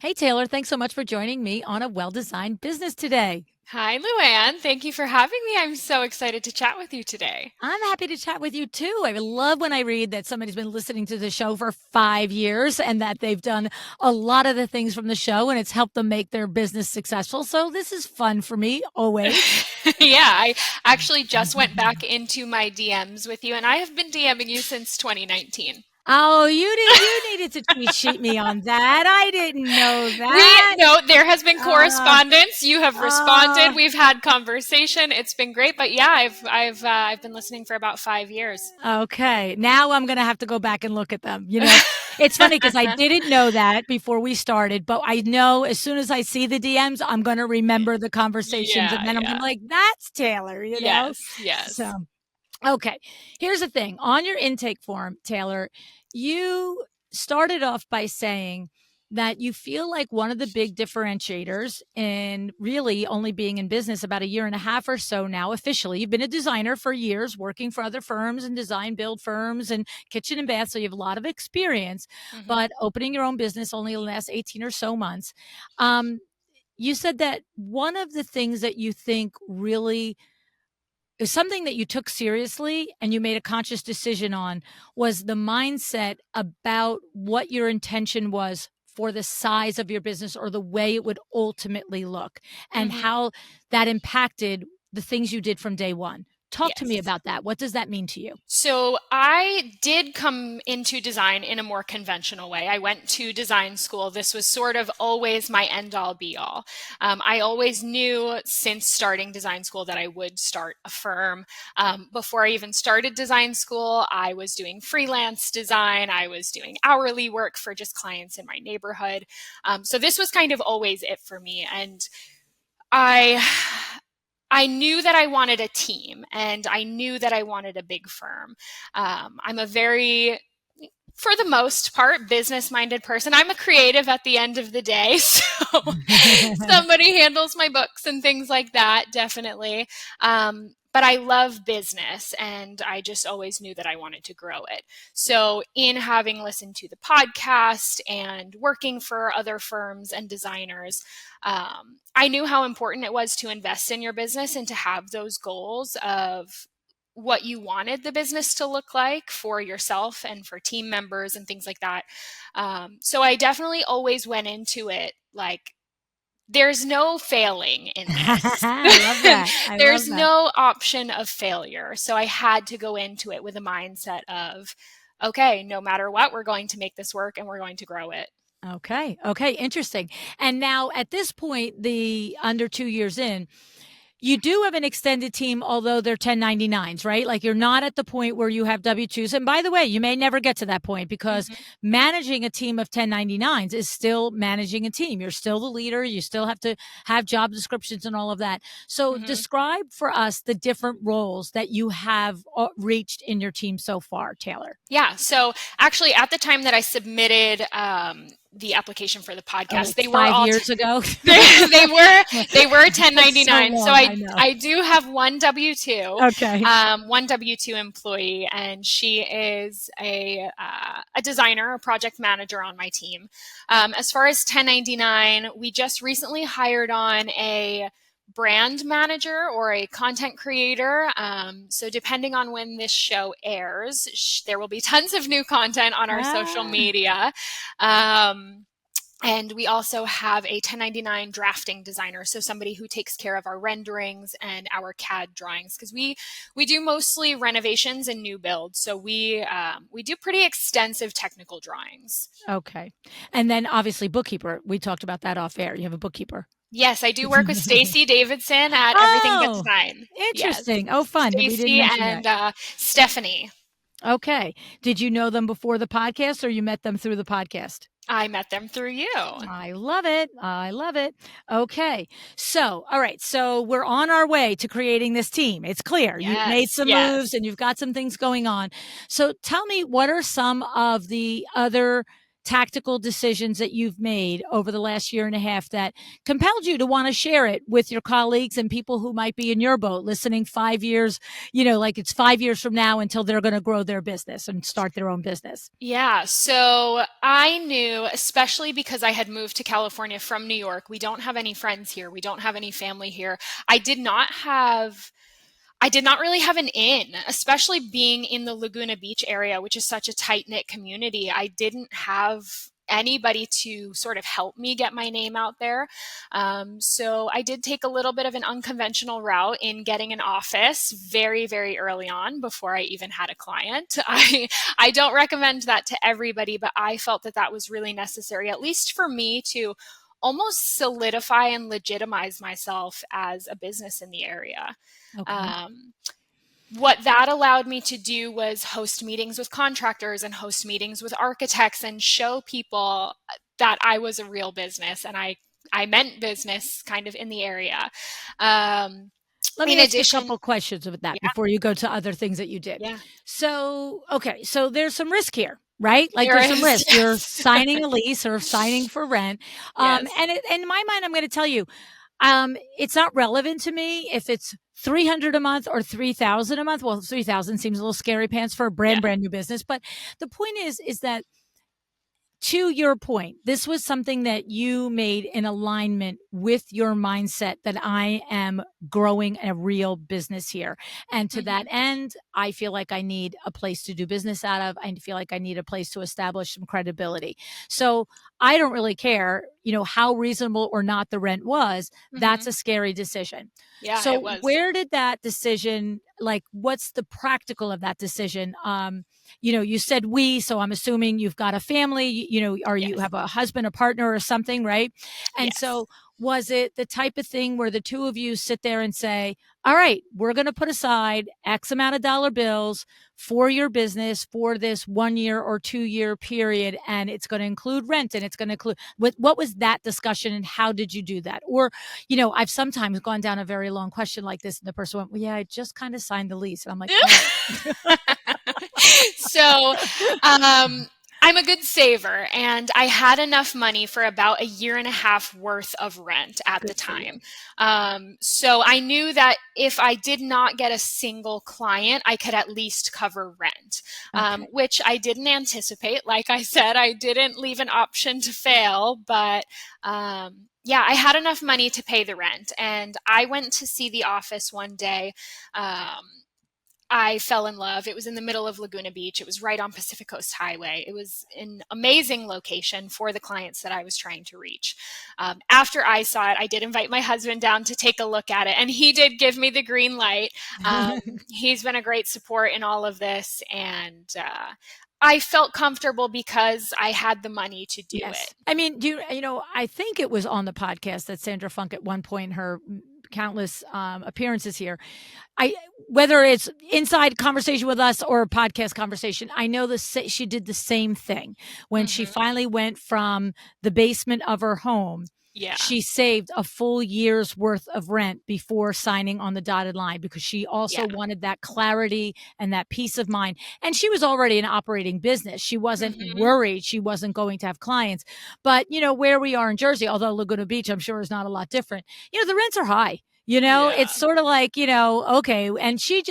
Hey, Taylor, thanks so much for joining me on a well-designed business today. Hi, LuAnn. Thank you for having me. I'm so excited to chat with you today. I'm happy to chat with you too. I love when I read that somebody's been listening to the show for 5 years and that they've done a lot of the things from the show and it's helped them make their business successful. So this is fun for me always. Yeah, I actually just went back into my DMs with you, and I have been DMing you since 2019. Oh, you needed to cheat sheet me on that. I didn't know We that. no, there has been Uh, correspondence. You have responded. uh, We've had conversation. It's been great. But yeah, I've been listening for about 5 years. Okay. Now I'm going to have to go back and look at them. It's funny because I didn't know that before we started, but I know as soon as I see the DMs, I'm going to remember the conversations and Yeah, then I'm gonna yeah. be like, that's Taylor. Yes, So, yes. okay. Here's the thing on your intake form, Taylor, you started off by saying that you feel like one of the big differentiators in really only being in business about a year and a half or so now, officially, you've been a designer for years, working for other firms and design build firms and kitchen and bath. So you have a lot of experience, Hmm. but opening your own business only the last 18 or so months. Um, you said that one of the things that you think really is something that you took seriously and you made a conscious decision on was the mindset about what your intention was for the size of your business or the way it would ultimately look and Hmm. how that impacted the things you did from day one. Talk to me Yes. about that. What does that mean to you? So I did come into design in a more conventional way. I went to design school. This was sort of always my end all be all. I always knew since starting design school that I would start a firm. Before I even started design school, I was doing freelance design. I was doing hourly work for just clients in my neighborhood. So this was kind of always it for me. And I I knew that I wanted a team and I knew that I wanted a big firm. I'm a very, for the most part, business minded person. I'm a creative at the end of the day. So somebody handles my books and things like that, definitely. But I love business and I just always knew that I wanted to grow it. So, in having listened to the podcast and working for other firms and designers, I knew how important it was to invest in your business and to have those goals of what you wanted the business to look like for yourself and for team members and things like that. So I definitely always went into it like, there's no failing in this. I love that. I love There's that. no option of failure. So I had to go into it with a mindset of, okay, no matter what, we're going to make this work and we're going to grow it. Okay. Okay. Interesting. And now at this point, the under 2 years in, you do have an extended team, although they're 1099s, right? Like you're not at the point where you have W-2s. And by the way, you may never get to that point because Hmm. managing a team of 1099s is still managing a team. You're still the leader. You still have to have job descriptions and all of that. So Hmm. describe for us the different roles that you have reached in your team so far, Taylor. Yeah. So actually, at the time that I submitted the application for the Oh, podcast, like they were 5 years ago. they were they were That's so 1099. So long. I know. I do have one W-2, Okay. one W-2 employee, and she is a designer, a project manager on my team. As far as 1099, we just recently hired on a brand manager or a content creator. So depending on when this show airs, there will be tons of new content on our social Ah. media. Um, and we also have a 1099 drafting designer, so somebody who takes care of our renderings and our CAD drawings, because we do mostly renovations and new builds. So we do pretty extensive technical drawings. Okay. And then obviously bookkeeper. We talked about that off air. You have a bookkeeper. Yes, I do work with Stacy Davidson at Everything But Oh, Design. Yes, interesting. Oh, fun. We didn't Stacy mention that. and Stephanie. Okay. Did you know them before the podcast or you met them through the podcast? I met them through you. I love it. I love it. Okay. So, all right. So we're on our way to creating this team. It's clear you've made Yes, some moves yes. and you've got some things going on. So tell me, what are some of the other tactical decisions that you've made over the last year and a half that compelled you to want to share it with your colleagues and people who might be in your boat listening 5 years, like it's 5 years from now until they're going to grow their business and start their own business? Yeah, so I knew, especially because I had moved to California from New York, we don't have any friends here, we don't have any family here. I did not have I did not really have an in, especially being in the Laguna Beach area, which is such a tight-knit community. I didn't have anybody to sort of help me get my name out there. So I did take a little bit of an unconventional route in getting an office very, very early on before I even had a client. I don't recommend that to everybody, but I felt that that was really necessary, at least for me, to almost solidify and legitimize myself as a business in the area. Okay. Um, what that allowed me to do was host meetings with contractors and host meetings with architects and show people that I was a real business and I meant business kind of in the area. Um, Let in me ask you a addition, couple questions with that yeah, before you go to other things that you did. yeah, So, okay, so there's some risk here, right? Like there there's some is, risk. You're yes, signing a lease or signing for rent. yes, And in my mind, I'm going to tell you, it's not relevant to me if it's 300 a month or 3,000 a month. Well, 3,000 seems a little scary pants for a yeah, brand new business. But the point is that to your point, this was something that you made in alignment with your mindset that I am growing a real business here. And to that hmm, end, I feel like I need a place to do business out of. I feel like I need a place to establish some credibility. So I don't really care, how reasonable or not the rent was. That's hmm, a scary decision. yeah, it So was. where did that decision, like, what's the practical of that decision? You said we, so I'm assuming you've got a family, or you Yes, have a husband, a partner, or something, right? And yes. so, was it the type of thing where the two of you sit there and say, all right, we're going to put aside X amount of dollar bills for your business for this 1 year or 2 year period, and it's going to include rent and it's going to include what was that discussion and how did you do that? Or, I've sometimes gone down a very long question like this, and the person went, well, yeah, I just kind of signed the lease. And I'm like, all right. So, um, I'm a good saver and I had enough money for about a year and a half worth of rent at the Good for you. time. So I knew that if I did not get a single client, I could at least cover rent, Okay. which I didn't anticipate. Like I said, I didn't leave an option to fail, but yeah, I had enough money to pay the rent. And I went to see the office one day. I fell in love. It was in the middle of Laguna Beach. It was right on Pacific Coast Highway. It was an amazing location for the clients that I was trying to reach. After I saw it, I did invite my husband down to take a look at it, and he did give me the green light. He's been a great support in all of this, and I felt comfortable because I had the money to do Yes. it. I mean, I think it was on the podcast that Sandra Funk at one point, her countless appearances here, I whether it's inside conversation with us or a podcast conversation, I know she did the same thing when she Hmm. finally went from the basement of her home. Yeah, She saved a full year's worth of rent before signing on the dotted line because she also yeah. wanted that clarity and that peace of mind. And she was already an operating business. She wasn't Hmm. worried she wasn't going to have clients. But, where we are in Jersey, although Laguna Beach, I'm sure is not a lot different, the rents are high. It's Yeah, sort of like, okay. And she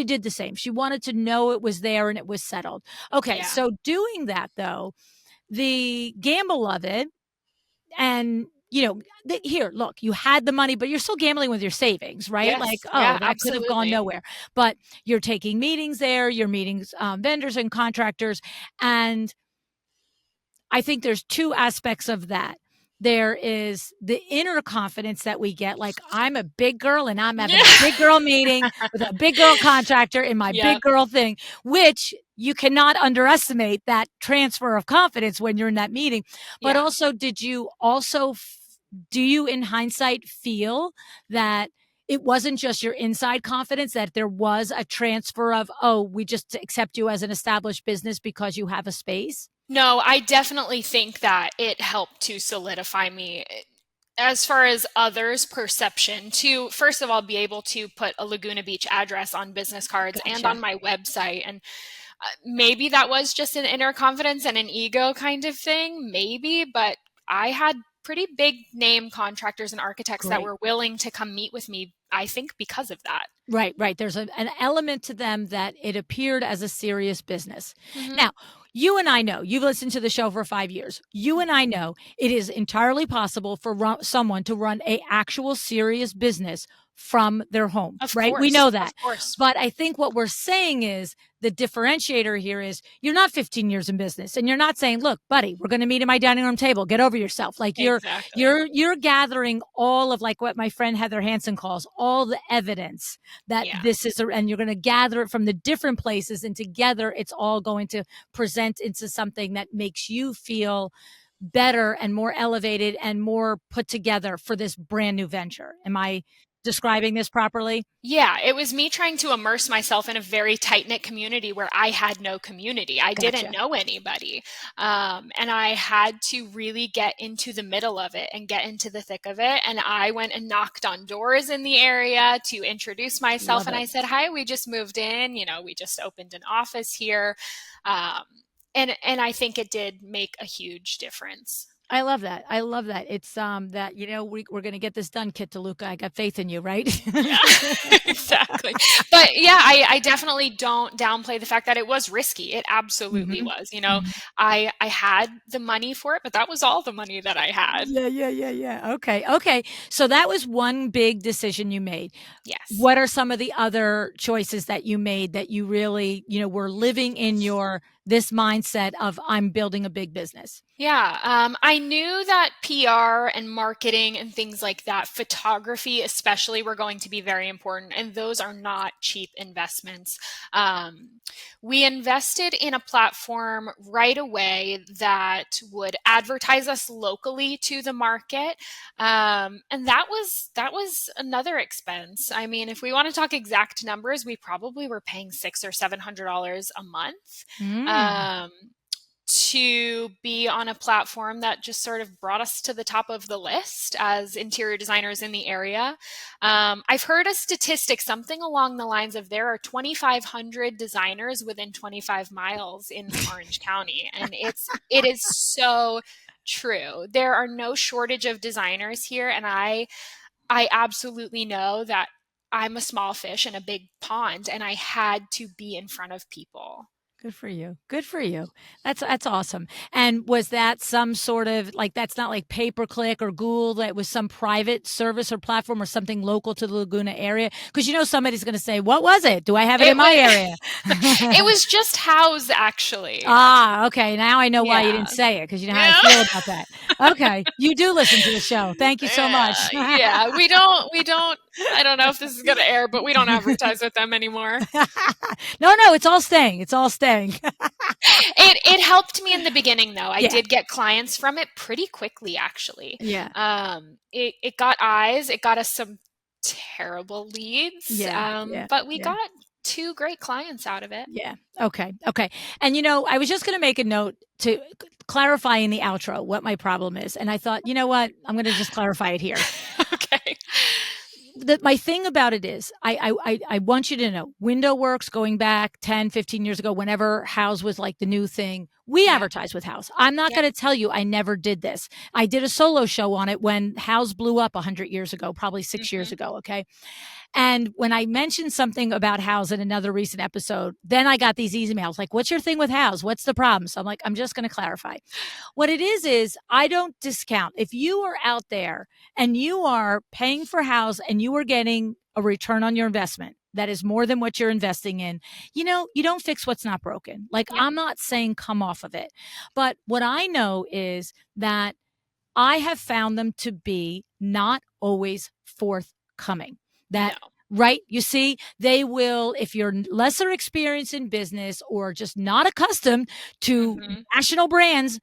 did the same. She wanted to know it was there and it was settled. Okay. yeah. So doing that though, the gamble of it, and here, look, you had the money, but you're still gambling with your savings, right? Like, Yes, oh, yeah, that could have gone absolutely. nowhere. But you're taking meetings there, you're meeting vendors and contractors. And I think there's two aspects of that. There is the inner confidence that we get, like I'm a big girl and I'm having a big girl meeting with a big girl contractor in my big Yep, girl thing, which you cannot underestimate that transfer of confidence when you're in that meeting. But yeah. also, do you in hindsight feel that it wasn't just your inside confidence, that there was a transfer of, oh, we just accept you as an established business because you have a space? No, I definitely think that it helped to solidify me as far as others' perception to, first of all, be able to put a Laguna Beach address on business cards and Gotcha. on my website. And Maybe that was just an inner confidence and an ego kind of thing, maybe, but I had pretty big name contractors and architects that Great. were willing to come meet with me, I think because of that. Right, right. There's an element to them that it appeared as a serious business. Hmm. Now, you and I know, you've listened to the show for 5 years. You and I know it is entirely possible for someone to run a actual serious business from their home, Of right? We course, know of that. course. But I think what we're saying is the differentiator here is you're not 15 years in business and you're not saying, "Look, buddy, we're going to meet at my dining room table. Get over yourself." Like Exactly. you're gathering all of like what my friend Heather Hansen calls all the evidence that Yeah. this is and you're going to gather it from the different places and together it's all going to present into something that makes you feel better and more elevated and more put together for this brand new venture. Am I describing this properly? Yeah, it was me trying to immerse myself in a very tight knit community where I had no community. I didn't Gotcha. know anybody. And I had to really get into the middle of it and get into the thick of it. And I went and knocked on doors in the area to introduce myself. Love And it. I said, "Hi, we just moved in. We just opened an office here." Um, and I think it did make a huge difference. I love that. I love that. It's that we're going to get this done, Kit DeLuca. I got faith in you, right? Yeah, exactly. But yeah, I definitely don't downplay the fact that it was risky. It absolutely Mhm. was. Mhm. I had the money for it, but that was all the money that I had. Yeah, yeah, yeah, yeah. Okay, okay. So that was one big decision you made. Yes. What are some of the other choices that you made that you really, were living in your this mindset of I'm building a big business? Yeah, I knew that PR and marketing and things like that, photography especially, were going to be very important, and those are not cheap investments. Um, we invested in a platform right away that would advertise us locally to the market, and that was another expense. I mean, if we want to talk exact numbers, we probably were paying $600 or $700 a month. Mm, Um, to be on a platform that just sort of brought us to the top of the list as interior designers in the area. I've heard a statistic, something along the lines of there are 2,500 designers within 25 miles in Orange County, and it is so true. There are no shortage of designers here, and I absolutely know that I'm a small fish in a big pond, and I had to be in front of people. good for you. Good for you. That's awesome. And was that some sort of like that's not like pay per click or Google, that was some private service or platform or something local to the Laguna area? Because somebody's going to say, "What was it? Do I have it It in my was area?" it was just house actually. Ah, okay. Now I know why you didn't Yeah. say it because you know how I Yeah. feel about that. Okay. You do listen to the show. Thank you so Yeah, much. yeah. We don't I don't know if this is gonna air, but we don't advertise with them anymore. No, no, it's all staying. It's all staying. It helped me in the beginning though. I Yeah. did get clients from it pretty quickly actually. Yeah. It got eyes, it got us some terrible leads, Yeah. Yeah. but we Yeah. got two great clients out of it. Yeah. Okay. Okay. And I was just going to make a note to clarify in the outro what my problem is. And I thought, you know what? I'm going to just clarify it here. Okay. My thing about it is I want you to know window works going back 10, 15 years ago, whenever house was like the new thing, we Yeah. advertise with house. I'm not Yep. going to tell you I never did this. I did a solo show on it when house blew up 100 years ago, probably 6 years Mhm. ago. Okay. And when I mentioned something about house in another recent episode, then I got these emails like, "What's your thing with house? What's the problem?" So I'm like, I'm just going to clarify. What it is I don't discount. If you are out there and you are paying for house and you are getting a return on your investment that is more than what you're investing in, you don't fix what's not broken. Like, Yep. I'm not saying come off of it. But what I know is that I have found them to be not always forthcoming. No. That right? You see, they will, if you're lesser experienced in business or just not accustomed to Mhm. national brands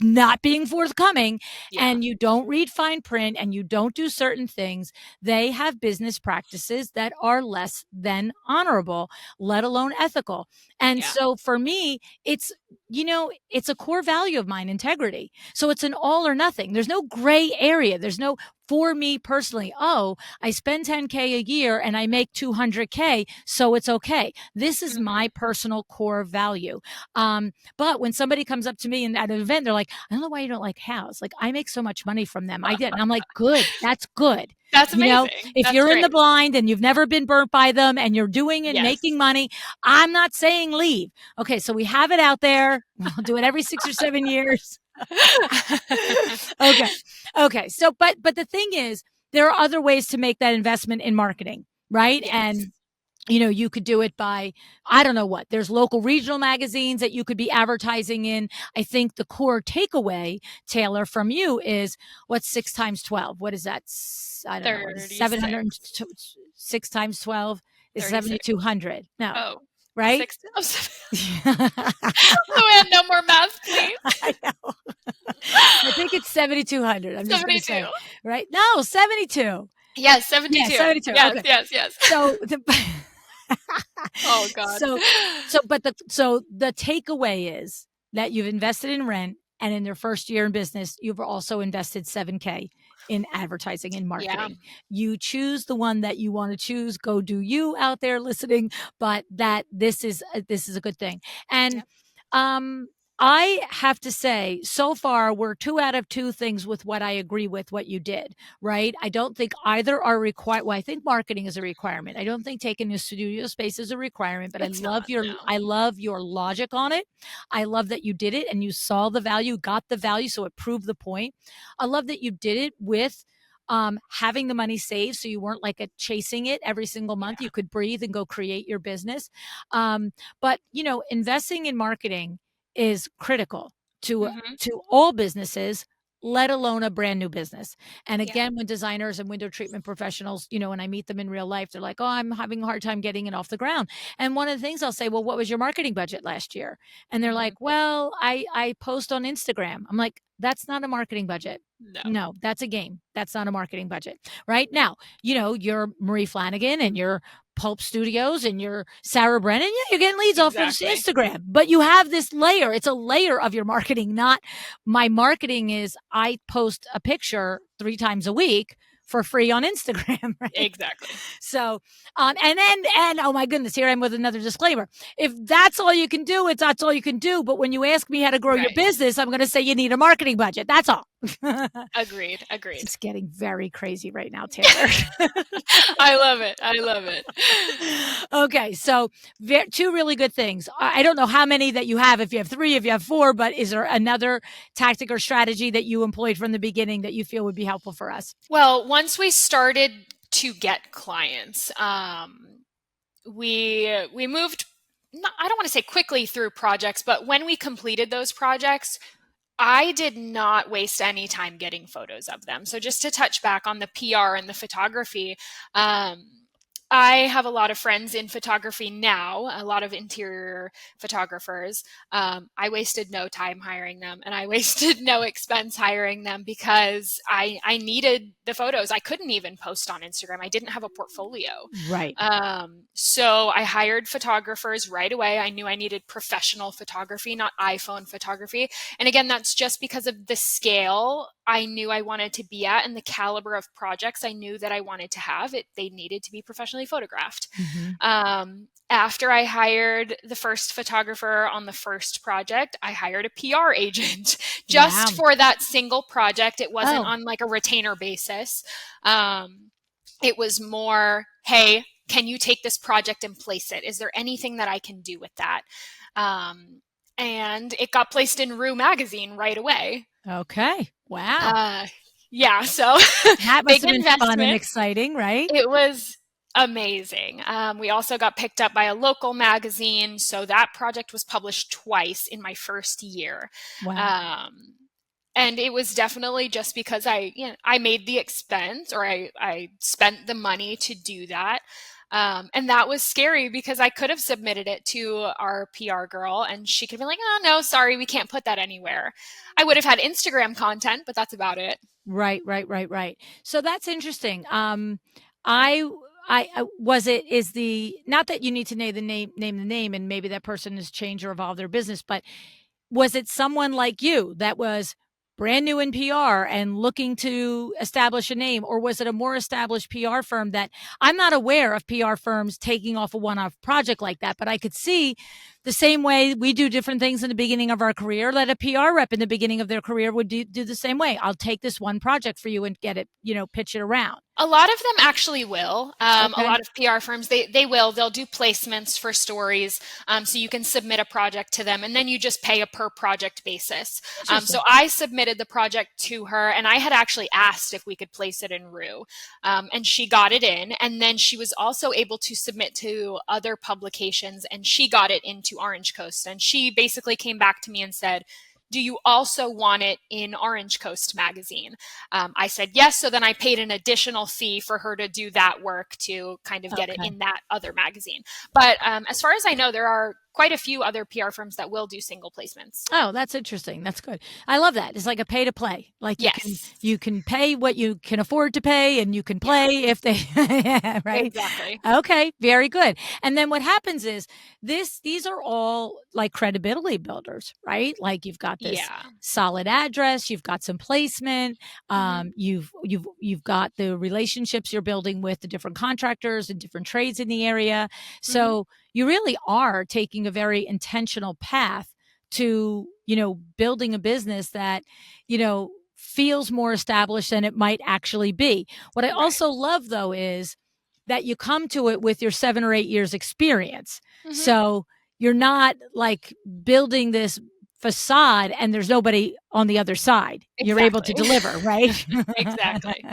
not being forthcoming, Yeah. and you don't read fine print and you don't do certain things, they have business practices that are less than honorable, let alone ethical. And Yeah. so for me, it's it's a core value of mine, integrity. So it's an all or nothing. There's no gray area. There's no, for me personally, oh, I spend 10K a year and I make 200K, so it's okay. This is my Mhm. personal core value. But when somebody comes up to me at an event, they're like, I don't know why you don't like house. Like, I make so much money from them. I did. And I'm like, good. That's good. That's amazing. If That's you're in the great. blind and you've never been burnt by them and you're doing and making Yes. money, I'm not saying leave. Okay, so we have it out there. We'll do it every 6 or 7 years. Okay. Okay. So, but the thing is, there are other ways to make that investment in marketing, right? Yes. And you could do it by, I don't know what, there's local regional magazines that you could be advertising in. I think the core takeaway, Taylor, from you is what's 6 times 12? What is that? I don't know. What is 700? 36. 6 times 12 is 36. 7,200. No, Oh, right? 6. Oh, LuAnn, no more math, please. I know. I think it's 7,200. I'm just going to 72. say, right? No, 72. Yes, Yeah, 72. 72. Yes, Okay. yes, yes. So the Oh God. so the takeaway is that you've invested in rent, and in your first year in business, you've also invested 7K in advertising and Yeah. marketing. You choose the one that you want to choose. Go do you out there listening, but that this is a good thing. And Yep. um I have to say, so far, we're 2 out of 2 things with what I agree with what you did, right? I don't think either are required. Well, I think marketing is a requirement. I don't think taking a studio space is a requirement, but It's not, no. I love your logic on it. I love that you did it and you saw the value, got the value, so it proved the point. I love that you did it with having the money saved, so you weren't like chasing it every single month. Yeah. You could breathe and go create your business. But investing in marketing is critical to Mhm. all businesses, let alone a brand new business. And Yeah. again, when designers and window treatment professionals, when I meet them in real life, they're like, "Oh, I'm having a hard time getting it off the ground." And one of the things I'll say, "Well, what was your marketing budget last year?" And they're Mhm. like, "Well, I post on Instagram." I'm like, "That's not a marketing budget." No. No, that's a game. That's not a marketing budget. Right now, you're Marie Flanagan and you're Pulp Studios and you're Sarah Brennan. Yeah, you're getting leads off of Exactly. Instagram, but you have this layer. It's a layer of your marketing. Not my marketing is I post a picture 3 times a week for free on Instagram, right? Exactly. So, and oh my goodness, here I'm with another disclaimer. If that's all you can do, that's all you can do. But when you ask me how to grow your Right. business, I'm going to say you need a marketing budget. That's all. Agreed. Agreed. It's getting very crazy right now, Taylor. I love it. I love it. Okay, so 2 really good things. I don't know how many that you have, if you have 3, if you have 4, but is there another tactic or strategy that you employed from the beginning that you feel would be helpful for us? Well, once we started to get clients, we moved. I don't want to say quickly through projects, but when we completed those projects, I did not waste any time getting photos of them. So just to touch back on the PR and the photography, I have a lot of friends in photography now, a lot of interior photographers. I wasted no time hiring them, and I wasted no expense hiring them because I needed the photos. I couldn't even post on Instagram. I didn't have a portfolio. Right. So I hired photographers right away. I knew I needed professional photography, not iPhone photography. And again, that's just because of the scale I knew I wanted to be at and the caliber of projects I knew that I wanted to have. They needed to be professionally photographed. Mm-hmm. After I hired the first photographer on the first project, I hired a PR agent just Wow. for that single project. It wasn't Oh, on like a retainer basis. It was more, hey, can you take this project and place it? Is there anything that I can do with that? And it got placed in Rue magazine right away. okay. Wow. Yeah, so That must big have been fun and investment. exciting, right? It was amazing. We also got picked up by a local magazine, so that project was published twice in my first year. Wow. Um, and it was definitely just because I made the expense, or I spent the money to do that. And that was scary because I could have submitted it to our PR girl and she could be like, oh, no, sorry, we can't put that anywhere. I would have had Instagram content, but that's about it. Right, right, right, right. So that's interesting. I, was it is the not that you need to name the name, and maybe that person has changed or evolved their business, but was it someone like you that was brand new in PR and looking to establish a name, or was it a more established PR firm that I'm not aware of PR firms taking off a one-off project like that, but I could see the same way we do different things in the beginning of our career that a PR rep in the beginning of their career would do the same way. I'll take this one project for you and get it, pitch it around. A lot of them actually will. A Okay. lot of PR firms, they will. They'll do placements for stories. So you can submit a project to them and then you just pay a per project basis. So Interesting. I submitted the project to her and I had actually asked if we could place it in Rue. And she got it in. And then she was also able to submit to other publications and she got it into Orange Coast. And she basically came back to me and said, do you also want it in Orange Coast magazine? I said yes. So then I paid an additional fee for her to do that work to kind of get it Okay. in that other magazine. But as far as I know, there are quite a few other PR firms that will do single placements. Oh, that's interesting. That's good. I love that. It's like a pay to play. Like Yes. you can pay what you can afford to pay and you can Yeah, play if they yeah, right? exactly. Okay, very good. And then what happens is these are all like credibility builders, right? Like you've got this Yeah. solid address, you've got some placement, Hmm. you've got the relationships you're building with the different contractors and different trades in the area. Hmm. So you really are taking a very intentional path to, building a business that, feels more established than it might actually be. What I Right. also love though is that you come to it with your 7 or 8 years experience. Hmm. So you're not like building this facade and there's nobody on the other side. You're able to Exactly. deliver, right? Exactly.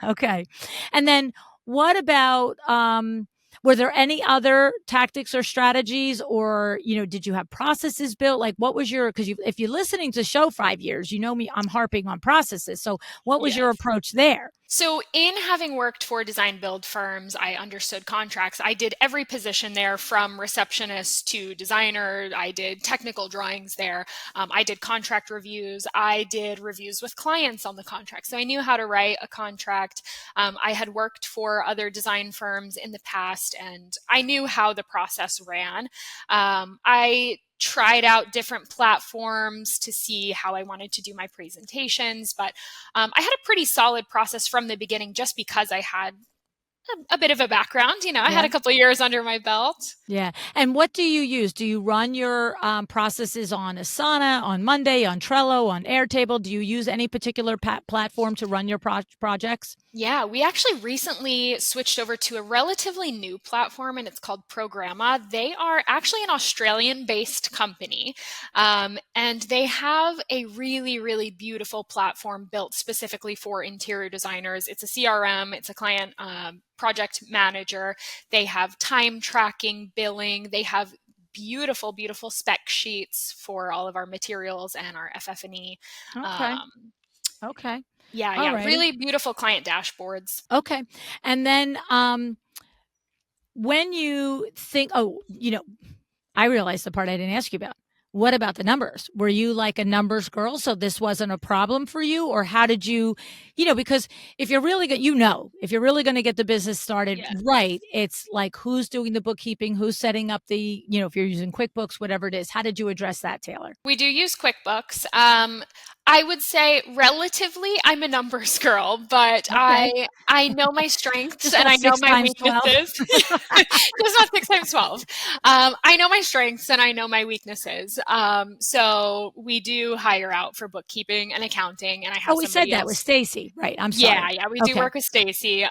Okay. And then what about were there any other tactics or strategies, or did you have processes built? Like what was your, because if you're listening to the show 5 years, you know me, I'm harping on processes. So what was your Yes. approach there? So, in having worked for design build firms, I understood contracts. I did every position there from receptionist to designer. I did technical drawings there. I did contract reviews. I did reviews with clients on the contract. So, I knew how to write a contract. I had worked for other design firms in the past and I knew how the process ran. I tried out different platforms to see how I wanted to do my presentations, but I had a pretty solid process from the beginning just because I had a bit of a background. I had Yeah. a couple years under my belt. Yeah. And what do you use? Do you run your processes on Asana, on Monday, on Trello, on Airtable? Do you use any particular platform to run your projects? Yeah, we actually recently switched over to a relatively new platform and it's called Programma. They are actually an Australian based company and they have a really, really beautiful platform built specifically for interior designers. It's a CRM, it's a client project manager. They have time tracking, billing, they have beautiful, beautiful spec sheets for all of our materials and our FF&E. Okay. Um, Okay. yeah, All yeah, righty. really beautiful client dashboards. Okay. And then when you think, oh, I realized the part I didn't ask you about. What about the numbers? Were you like a numbers girl, so this wasn't a problem for you? Or how did you, because if you're really good, if you're really going to get the business started Yes. right, it's like who's doing the bookkeeping, who's setting up the, if you're using QuickBooks, whatever it is. How did you address that, Taylor? We do use QuickBooks. I would say relatively, I'm a numbers girl, but Okay. I know my strengths Just and not I know six my times 12. weaknesses. Just not 6 times 12. I know my strengths and I know my weaknesses. So we do hire out for bookkeeping and accounting, and I Oh, have we said somebody that with else. Stacy. Right. I'm Yeah, sorry. yeah, we do Okay. work with Stacy.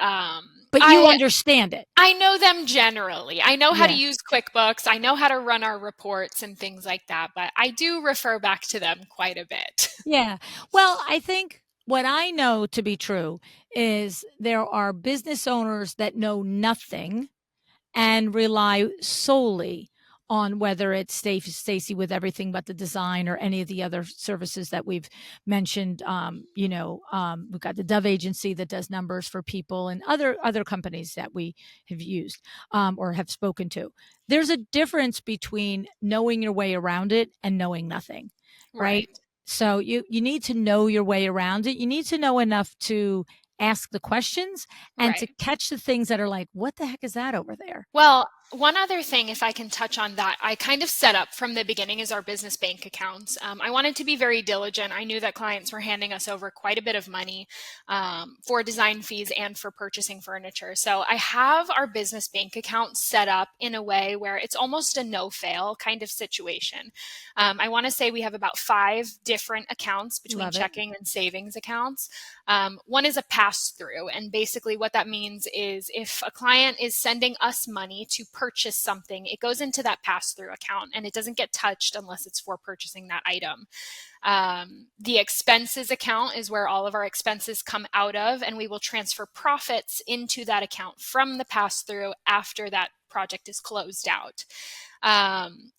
But you I understand it. I know them generally. I know how to Yeah. use QuickBooks. I know how to run our reports and things like that, but I do refer back to them quite a bit. Yeah. Well, I think what I know to be true is there are business owners that know nothing and rely solely on whether it's Stacy with everything but the design or any of the other services that we've mentioned. We've got the Dove agency that does numbers for people and other companies that we have used or have spoken to. There's a difference between knowing your way around it and knowing nothing, right? Right. So you need to know your way around it. You need to know enough to ask the questions and to Right. catch the things that are like, what the heck is that over there? Well, One other thing, if I can touch on that, I kind of set up from the beginning is our business bank accounts. I wanted to be very diligent. I knew that clients were handing us over quite a bit of money for design fees and for purchasing furniture. So I have our business bank account set up in a way where it's almost a no fail kind of situation. I want to say we have about 5 different accounts between Love it. checking and savings accounts. One is a pass through. And basically, what that means is if a client is sending us money to purchase something, it goes into that pass through account and it doesn't get touched unless it's for purchasing that item. The expenses account is where all of our expenses come out of, and we will transfer profits into that account from the pass through after that project is closed out.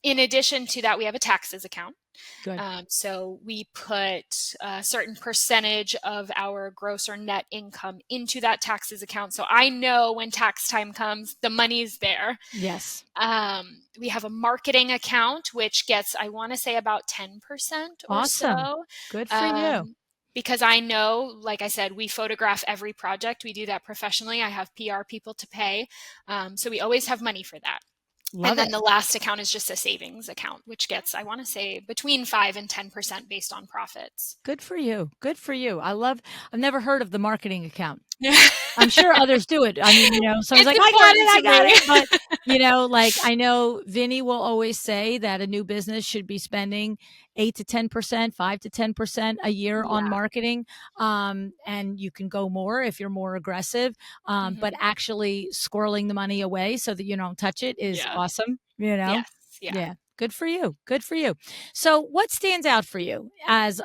In addition to that, we have a taxes account. Good. So we put a certain percentage of our gross or net income into that taxes account. So I know when tax time comes, the money's there. Yes. We have a marketing account, which gets, I want to say, about 10% or Awesome. so. Good for you. Because I know, like I said, we photograph every project. We do that professionally. I have PR people to pay. So we always have money for that. And Love then it. the last account is just a savings account, which gets, I want to say, between 5 and 10% based on profits. Good for you. Good for you. I've never heard of the marketing account. it's I'm sure others do it. I mean, someone's like, important I to got me. it. But, like I know Vinny will always say that a new business should be spending 8 to 10%, 5 to 10% a year on Yeah. marketing. And you can go more if you're more aggressive. But Hmm. actually squirreling the money away so that you don't touch it is Yeah. awesome. Yes. Yeah. Yeah. Good for you. Good for you. So what stands out for you as,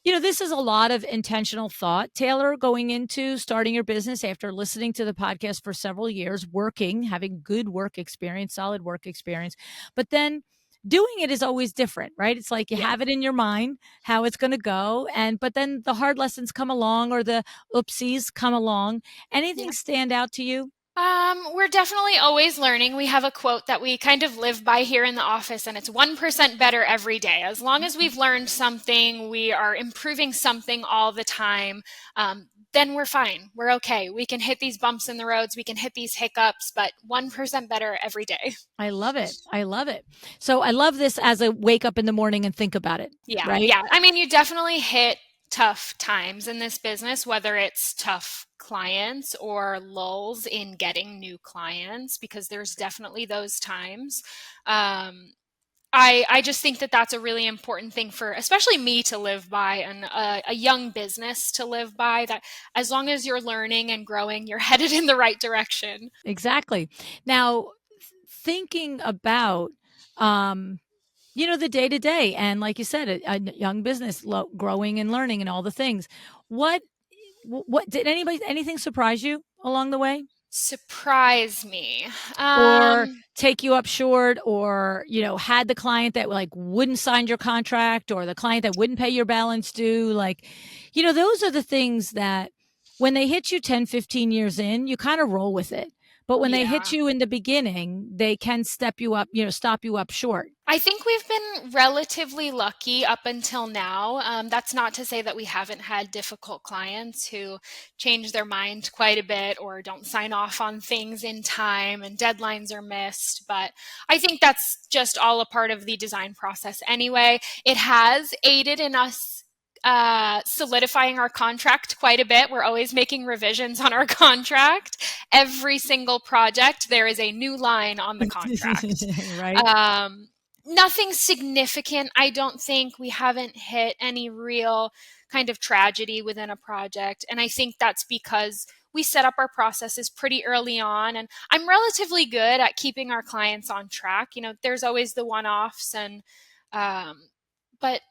this is a lot of intentional thought, Taylor, going into starting your business after listening to the podcast for several years, working, having good work experience, solid work experience. But then doing it is always different, right? It's like you Yeah. have it in your mind how it's going to go. But then the hard lessons come along or the oopsies come along. Anything Yeah. stand out to you? We're definitely always learning. We have a quote that we kind of live by here in the office, and it's 1% better every day. As long as we've learned something, we are improving something all the time, then we're fine. We're okay. We can hit these bumps in the roads, we can hit these hiccups, but 1% better every day. I love it. I love it. So I love this as a wake up in the morning and think about it, Yeah, right? yeah. I mean, you definitely hit tough times in this business, whether it's tough clients or lulls in getting new clients, because there's definitely those times. Um, I just think that that's a really important thing for, especially me to live by and a young business to live by. That as long as you're learning and growing, you're headed in the right direction. Exactly. Now, thinking about, um, the day to day, and like you said, a young business growing and learning and all the things. What, what did anything surprise you along the way? Surprise me. Or take you up short, or had the client that like wouldn't sign your contract, or the client that wouldn't pay your balance due, like those are the things that when they hit you 10, 15 years in, you kind of roll with it, but when they hit Yeah. you in the beginning, they can step you up, stop you up short. I think we've been relatively lucky up until now. That's not to say that we haven't had difficult clients who change their mind quite a bit or don't sign off on things in time and deadlines are missed. But I think that's just all a part of the design process anyway. It has aided in us solidifying our contract quite a bit. We're always making revisions on our contract. Every single project, there is a new line on the contract. Right. Um, Nothing significant. I don't think we haven't hit any real kind of tragedy within a project. And I think that's because we set up our processes pretty early on. And I'm relatively good at keeping our clients on track. There's always the one offs. But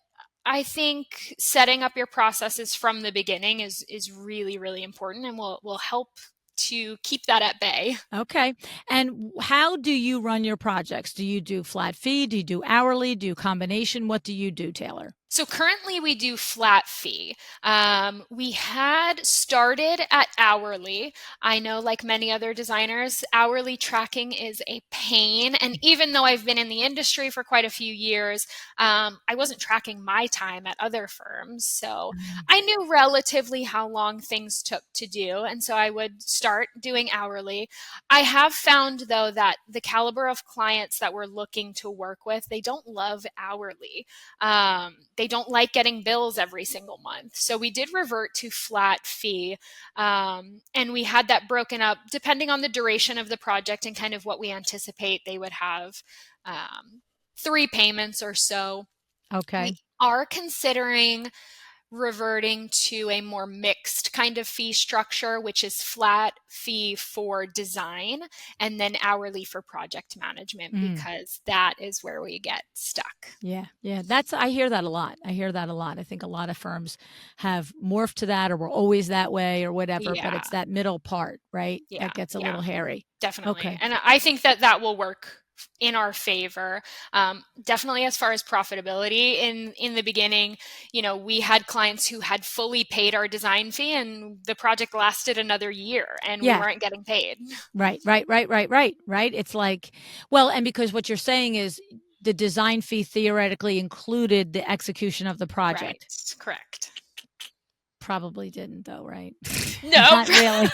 I think setting up your processes from the beginning is really, really important and will help to keep that at bay. Okay. And how do you run your projects? Do you do flat fee? Do you do hourly? Do you combination? What do you do, Taylor? So currently we do flat fee. We had started at hourly. I know, like many other designers, hourly tracking is a pain. And even though I've been in the industry for quite a few years, I wasn't tracking my time at other firms. So Mm. I knew relatively how long things took to do. And so I would start doing hourly. I have found, though, that the caliber of clients that we're looking to work with, they don't love hourly. They don't like getting bills every single month. So we did revert to flat fee. And we had that broken up depending on the duration of the project and kind of what we anticipate they would have, 3 payments or so. We Okay. are considering reverting to a more mixed kind of fee structure, which is flat fee for design and then hourly for project management, Mm. because that is where we get stuck. Yeah, yeah, I hear that a lot. I hear that a lot. I think a lot of firms have morphed to that or were always that way or whatever, but Yeah, it's that middle part, right? yeah, That gets a yeah, little hairy. definitely. Okay. And I think that that will work in our favor. Definitely as far as profitability in the beginning, we had clients who had fully paid our design fee and the project lasted another year and we Yeah. weren't getting paid. Right, right, right, right, right, right. It's like, well, and because what you're saying is the design fee theoretically included the execution of the Right. project. Correct. Probably didn't though, right? Nope. Not really.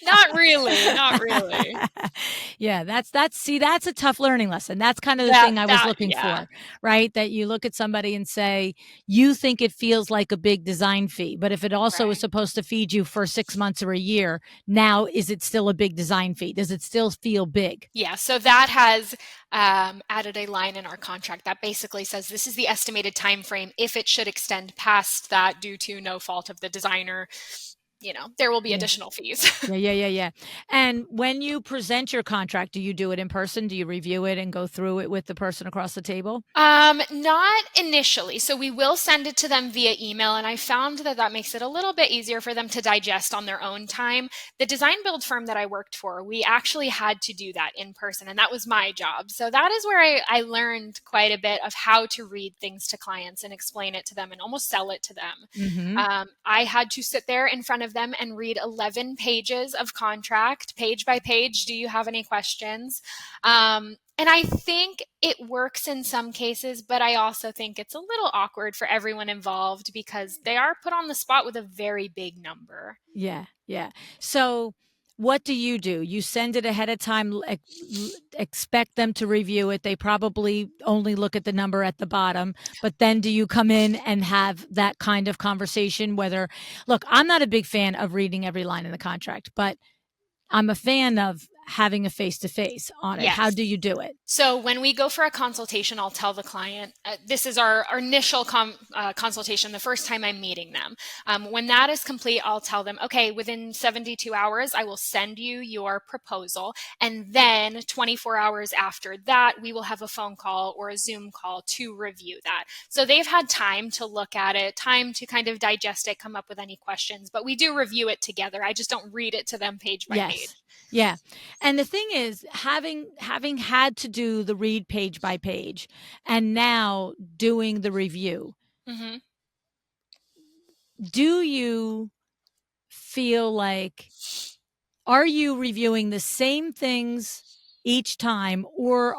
Not really. Not really. Yeah, that's a tough learning lesson. That's kind of the That thing I was that looking yeah. for, right? That you look at somebody and say, you think it feels like a big design fee, but if it also is Right. supposed to feed you for 6 months or a year, now is it still a big design fee? Does it still feel big? Yeah, so that has added a line in our contract that basically says this is the estimated time frame. If it should extend past that due to no fault of the designer, there will be Yeah. additional fees. Yeah, yeah, yeah, yeah. And when you present your contract, do you do it in person? Do you review it and go through it with the person across the table? Not initially. So we will send it to them via email, and I found that that makes it a little bit easier for them to digest on their own time. The design build firm that I worked for, we actually had to do that in person, and that was my job. So that is where I learned quite a bit of how to read things to clients and explain it to them and almost sell it to them. Mhm. I had to sit there in front of them and read 11 pages of contract, page by page. Do you have any questions? And I think it works in some cases, but I also think it's a little awkward for everyone involved because they are put on the spot with a very big number. Yeah, yeah. So, what do? You send it ahead of time, expect them to review it. They probably only look at the number at the bottom, but then do you come in and have that kind of conversation? Whether, look, I'm not a big fan of reading every line in the contract, but I'm a fan of having a face to face on it. How Yes. do you do it? So when we go for a consultation, I'll tell the client, this is our initial consultation, the first time I'm meeting them. When that is complete, I'll tell them, okay, within 72 hours, I will send you your proposal. And then 24 hours after that, we will have a phone call or a Zoom call to review that. So they've had time to look at it, time to kind of digest it, come up with any questions, but we do review it together. I just don't read it to them page by page. Yes. Yeah. And the thing is, having had to do the read page by page and now doing the review, Mm-hmm. do you feel like, are you reviewing the same things each time, or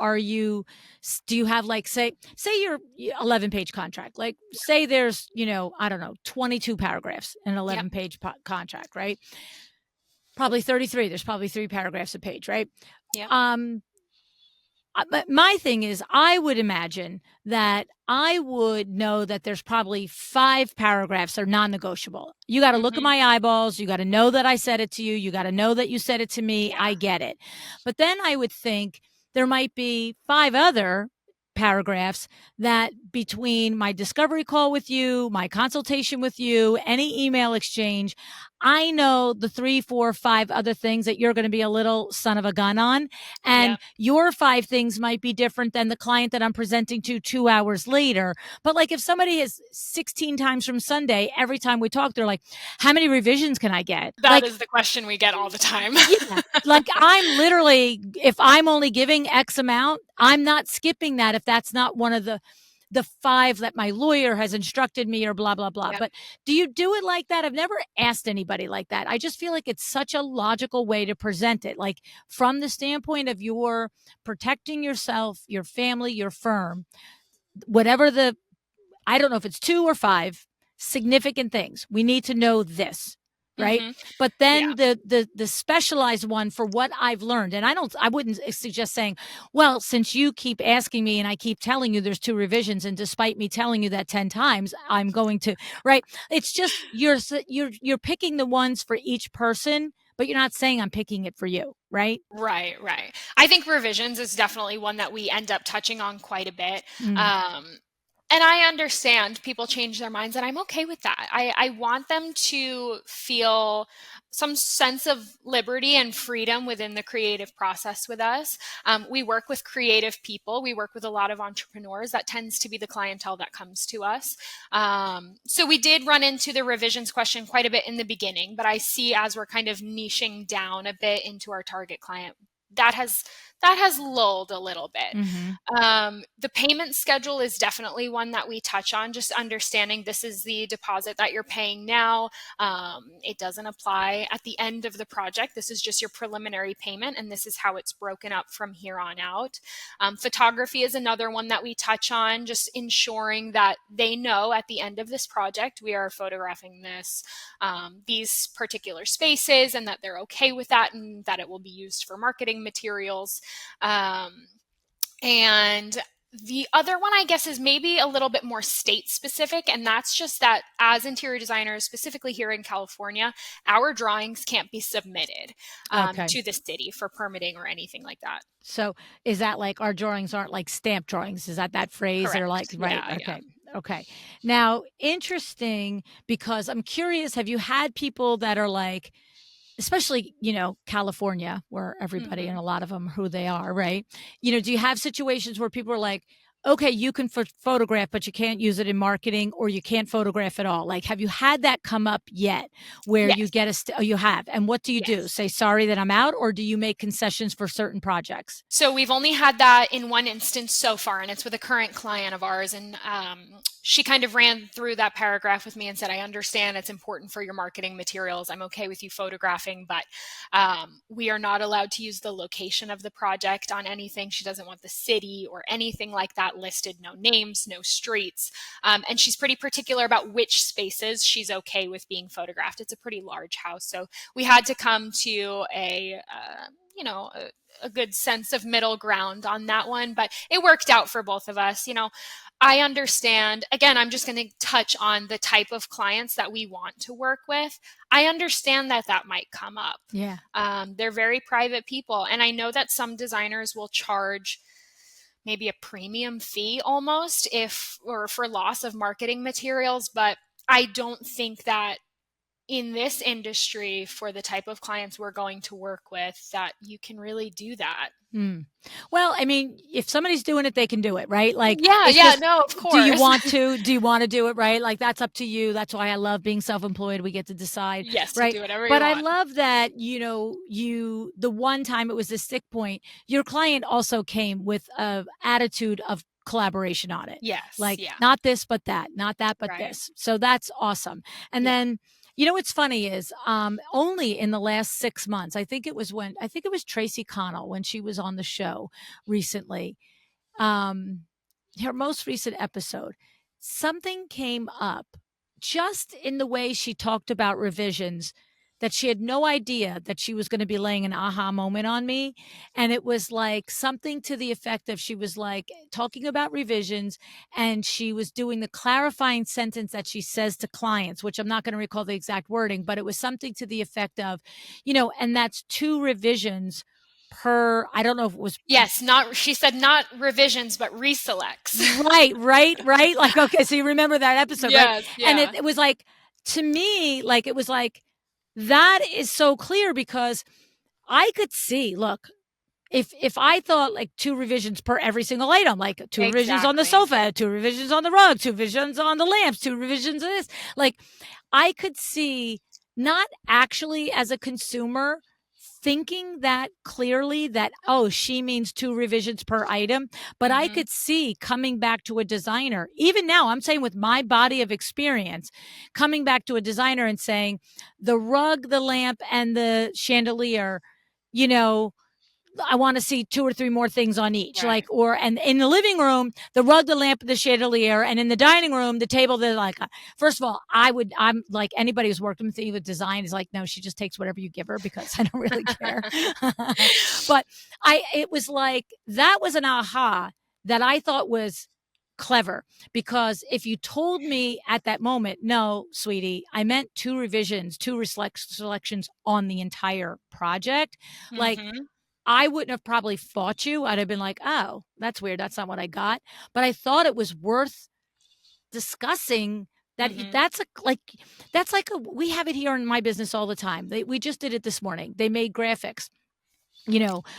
do you have, like, say your 11-page contract, like say there's, I don't know, 22 paragraphs in an Yep. 11-page contract, right? Probably 33. There's probably 3 paragraphs a page, right? Yep. um but my thing is, I would imagine that I would know that there's probably 5 paragraphs are non-negotiable. You got to look at Mm-hmm. my eyeballs. You got to know that I said it to you. You got to know that you said it to me. Yeah. I get it. But then I would think there might be 5 other paragraphs that, between my discovery call with you, my consultation with you, any email exchange, I know the 3, 4, 5 other things that you're going to be a little son of a gun on. And Yep. your 5 things might be different than the client that I'm presenting to 2 hours later. But like, if somebody has 16 times from Sunday, every time we talk, they're like, how many revisions can I get? That Like, is the question we get all the time. yeah, like, I'm literally, if I'm only giving X amount, I'm not skipping that if that's not one of the the 5 that my lawyer has instructed me or blah, blah, blah. Yep. But do you do it like that? I've never asked anybody like that. I just feel like it's such a logical way to present it. Like from the standpoint of your protecting yourself, your family, your firm, whatever the, I don't know if it's 2 or 5 significant things. We need to know this, right? Mm-hmm. But Yeah. then the specialized one for what I've learned, and I wouldn't suggest saying, well, since you keep asking me and I keep telling you there's 2 revisions, and despite me telling you that 10 times, I'm going to, right? It's just you're picking the ones for each person, but you're not saying I'm picking it for you, right? Right, right. I think revisions is definitely one that we end up touching on quite a bit. Mm. Um, and I understand people change their minds, and I'm okay with that. I want them to feel some sense of liberty and freedom within the creative process with us. We work with creative people. We work with a lot of entrepreneurs. That tends to be the clientele that comes to us. So we did run into the revisions question quite a bit in the beginning, but I see as we're kind of niching down a bit into our target client, that has lulled a little bit. Mm-hmm. The payment schedule is definitely one that we touch on, just understanding this is the deposit that you're paying now. It doesn't apply at the end of the project. This is just your preliminary payment, and this is how it's broken up from here on out. Photography is another one that we touch on, just ensuring that they know at the end of this project, we are photographing these particular spaces, and that they're okay with that, and that it will be used for marketing materials. And the other one, I guess, is maybe a little bit more state specific. And that's just that as interior designers, specifically here in California, our drawings can't be submitted Okay. to the city for permitting or anything like that. So is that like our drawings aren't like stamp drawings? Is that phrase? Or like, Correct. right. Yeah, yeah. Okay. Okay. Now, interesting, because I'm curious, have you had people that are like, especially, California, where everybody and Mm-hmm. a lot of them who they are, right? Do you have situations where people are like, okay, you can photograph, but you can't use it in marketing, or you can't photograph at all? Like, have you had that come up yet where you Yes. get oh, you have. And what do you do? Yes. Say, sorry that I'm out, or do you make concessions for certain projects? So we've only had that in one instance so far, and it's with a current client of ours. And she kind of ran through that paragraph with me and said, I understand it's important for your marketing materials. I'm okay with you photographing, but we are not allowed to use the location of the project on anything. She doesn't want the city or anything like that listed, no names, no streets. And she's pretty particular about which spaces she's okay with being photographed. It's a pretty large house. So we had to come to a good sense of middle ground on that one, but it worked out for both of us. I understand. Again, I'm just going to touch on the type of clients that we want to work with. I understand that might come up. Yeah. They're very private people. And I know that some designers will charge maybe a premium fee almost or for loss of marketing materials, but I don't think that in this industry, for the type of clients we're going to work with, that you can really do that. Mm. Well, I mean, if somebody's doing it, they can do it, right? Like, Yeah, it's yeah, just, no, of do you course. want to? Do you want to do it, right? Like, that's up to you. That's why I love being self-employed. We get to decide, Yes, you right? do whatever you But I want. love that, the one time it was the stick point, your client also came with a attitude of collaboration on it. Yes, Like, yeah, not this, but that, not that, but right. this. So that's awesome. And Yeah. then, what's funny is only in the last 6 months, I think it was Tracy Connell when she was on the show recently, um, her most recent episode, something came up just in the way she talked about revisions that she had no idea that she was going to be laying an aha moment on me. And it was like something to the effect of, she was like talking about revisions, and she was doing the clarifying sentence that she says to clients, which I'm not going to recall the exact wording, but it was something to the effect of, and that's 2 revisions per, I don't know if it was. Yes, she said not revisions, but reselects. Right, right, right. Like, okay, so you remember that episode, right? Yes, And yeah. it was like, to me, like, it was like, that is so clear, because I could see, look, if I thought like 2 revisions per every single item, like 2 revisions on the Exactly. sofa, 2 revisions on the rug, 2 revisions on the lamps, 2 revisions of this, like, I could see, not actually as a consumer thinking that clearly that, oh, she means 2 revisions per item. But I Mm-hmm. could see coming back to a designer, even now, I'm saying with my body of experience, coming back to a designer and saying the rug, the lamp, and the chandelier, you know, I want to see 2 or 3 more things on each. Like, Right. or, and in the living room, the rug, the lamp, the chandelier, and in the dining room, the table, the like, first of all, I'm like anybody who's worked with me with design is like, no, she just takes whatever you give her because I don't really care. But it was like, that was an aha that I thought was clever, because if you told me at that moment, no, sweetie, I meant 2 revisions, selections on the entire project, like, Mm-hmm. I wouldn't have probably fought you. I'd have been like, oh, that's weird. That's not what I got. But I thought it was worth discussing that. Mm-hmm. We have it here in my business all the time. We just did it this morning. They made graphics,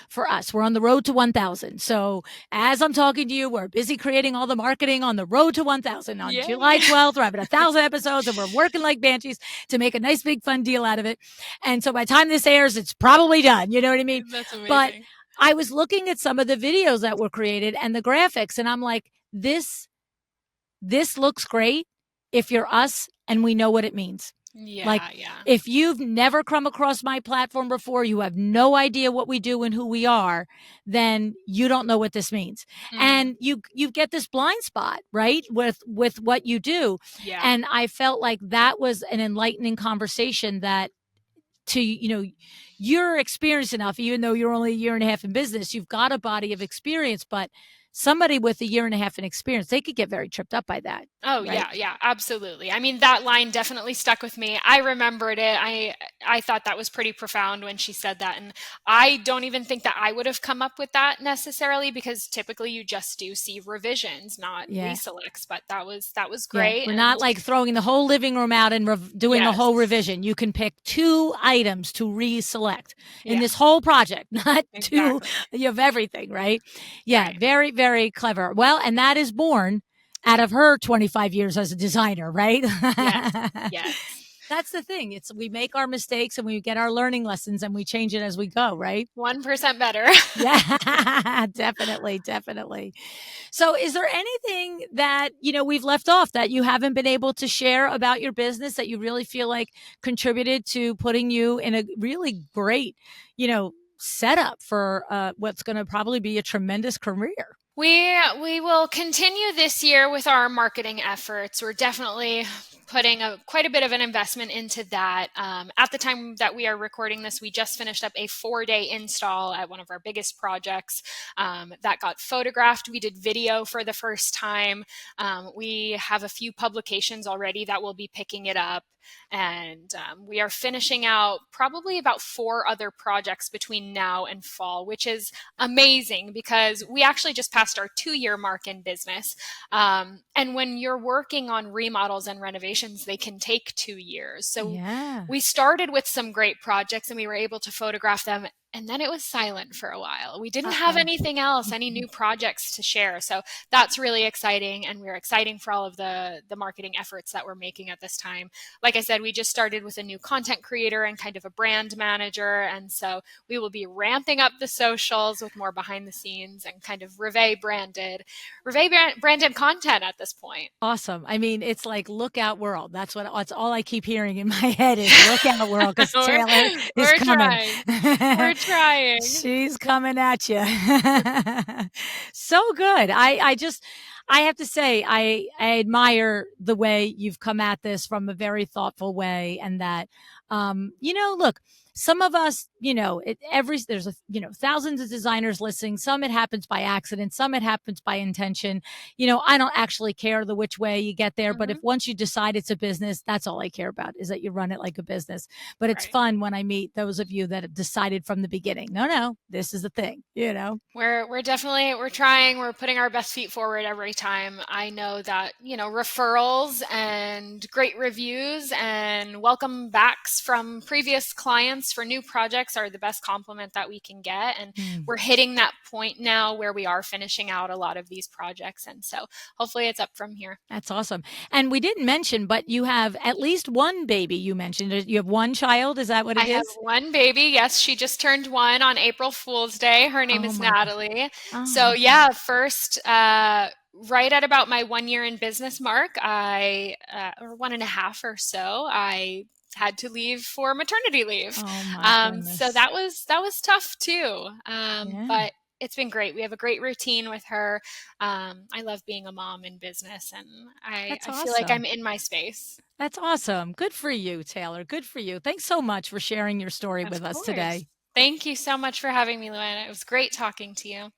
for us. We're on the road to 1,000. So as I'm talking to you, we're busy creating all the marketing on the road to 1,000. On July Yay. 12th, we're having 1,000 episodes and we're working like banshees to make a nice big fun deal out of it. And so by the time this airs, it's probably done. You know what I mean? That's But amazing. I was looking at some of the videos that were created and the graphics, and I'm like, this looks great if you're us and we know what it means. Like, Yeah, yeah. if you've never come across my platform before, you have no idea what we do and who we are, then you don't know what this means. Mm, And you get this blind spot, right? With what you do. yeah. And I felt like that was an enlightening conversation that, you're experienced enough, even though you're only a year and a half in business, you've got a body of experience, but somebody with a year and a half in experience, they could get very tripped up by that, Oh right? yeah, yeah, absolutely. I mean, that line definitely stuck with me. I remembered it. I thought that was pretty profound when she said that, and I don't even think that I would have come up with that necessarily, because typically you just do see revisions, not Yeah. reselects. But that was Yeah, great, we're not and like throwing the whole living room out and doing a yes, whole revision. You can pick 2 items to reselect in yeah, this whole project, not two. exactly. You have everything, right? Yeah, Right. very, very clever. Well, and that is born out of her 25 years as a designer, right? Yes. Yes. That's the thing. It's we make our mistakes and we get our learning lessons and we change it as we go, right? 1% better. Yeah, definitely, definitely. So, is there anything that, we've left off that you haven't been able to share about your business that you really feel like contributed to putting you in a really great, setup for what's going to probably be a tremendous career? We will continue this year with our marketing efforts. We're definitely putting quite a bit of an investment into that. At the time that we are recording this, we just finished up a 4-day install at one of our biggest projects that got photographed. We did video for the first time. We have a few publications already that will be picking it up. And we are finishing out probably about 4 other projects between now and fall, which is amazing because we actually just passed our 2-year mark in business. And when you're working on remodels and renovations, they can take 2 years. So Yeah. we started with some great projects and we were able to photograph them. And then it was silent for a while. We didn't have Uh-oh. anything else, any new projects to share. So that's really exciting. And we're exciting for all of the marketing efforts that we're making at this time. Like I said, we just started with a new content creator and kind of a brand manager. And so we will be ramping up the socials with more behind the scenes and kind of Rever branded content at this point. Awesome. I mean, it's like look out world. That's all I keep hearing in my head is look out world, because we're, Taylor is we're coming. trying. We're trying. She's coming at you. So good. I have to say, I admire the way you've come at this from a very thoughtful way, and that, look, some of us, there's thousands of designers listening. Some it happens by accident. Some it happens by intention. I don't actually care the which way you get there, but if Hmm. once you decide it's a business, that's all I care about is that you run it like a business. But it's Right. fun when I meet those of you that have decided from the beginning, no, this is the thing. We're definitely we're trying. We're putting our best feet forward every time. I know that referrals and great reviews and welcome backs from previous clients leads for new projects are the best compliment that we can get. And Mm. we're hitting that point now where we are finishing out a lot of these projects. And so hopefully it's up from here. That's awesome. And we didn't mention, but you have at least one baby you mentioned. You have one child, is that what I it have is? one baby. Yes, she just turned 1 on April Fool's Day. Her name Oh is my god. Natalie. So Oh, yeah, first, right at about my 1 year in business mark, or 1.5 or so, I had to leave for maternity leave. oh my So goodness. that was tough too. Yeah, But it's been great. We have a great routine with her. I love being a mom in business, and that's I feel like I'm awesome. in my space. That's awesome. Good for you, Taylor. Good for you. Thanks so much for sharing your story Of with us course. today. Thank you so much for having me, LuAnn. It was great talking to you.